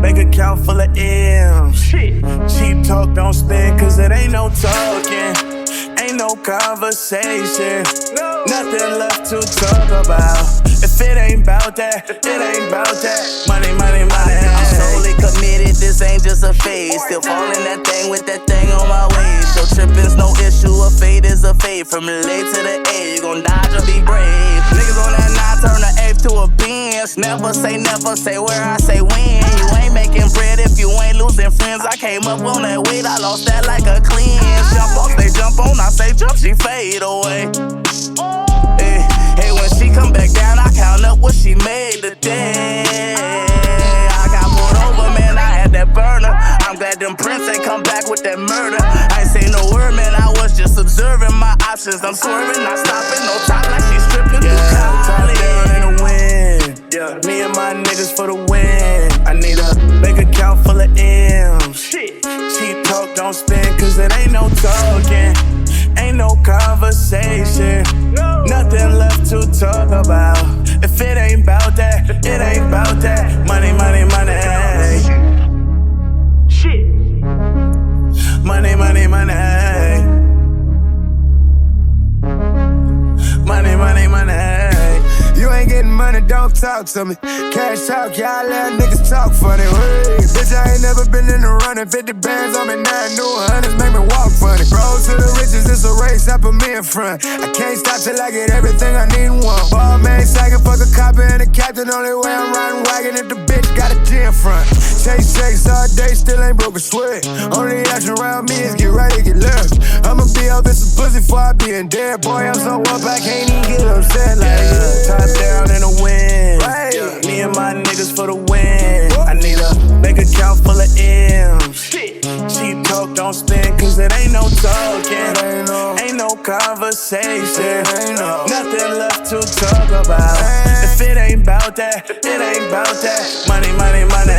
bank account full of M's. Cheap talk don't spend cause it ain't no talking. Ain't no conversation. Nothing left to talk about. If it ain't bout that, it ain't bout that. Money, money, money. I'm solely committed, this ain't just a phase. Still falling that thing with that thing on my waist. So tripping's no issue, a fade is a fade. From the late to the A, you gon' dodge or be brave. Niggas on that 9 turn an ape to a Benz. Never say where, I say when. You ain't making bread if you ain't losing friends. I came up on that weight, I lost that like a cleanse. Jump off, they jump on, I say jump, she fade away. Hey, when she come back down, I count up what she made today. I got pulled over, man, I had that burner. I'm glad them prints ain't come back with that murder. I ain't say no word, man, I was just observing my options. I'm swerving, not stopping, no top like she's stripping through college. Down in the wind, yeah. Me and my niggas for the win. I need a bank account full of M's. Cheap talk don't spend cause it ain't no talking. Ain't no conversation. Nothing left to talk about. If it ain't bout that, it ain't bout that. Money, money, money. Money, money, money. Money, money, money. You ain't getting money, don't talk to me. Cash talk, y'all let niggas talk funny. Hey, bitch, I ain't never been in the running. 50 bands on me, 9 new 100s make me walk funny. Road to the riches, it's a race, I put me in front. I can't stop till I get everything I need and want. Ball man, second, fuck a copper and a captain. Only way I'm riding wagon if the bitch got a gym front. Chase checks all day, still ain't broke a sweat. Only action around me is get right or get left. I'ma be out this some pussy before I be in dead. Boy, I'm so up, I can't even get upset like Top down in the wind. Me and my niggas for the win. I need a bank account full of M's. Cheap talk don't spend cause it ain't no talking. Ain't no conversation. Nothing left to talk about. If it ain't bout that, it ain't bout that. Money, money, money.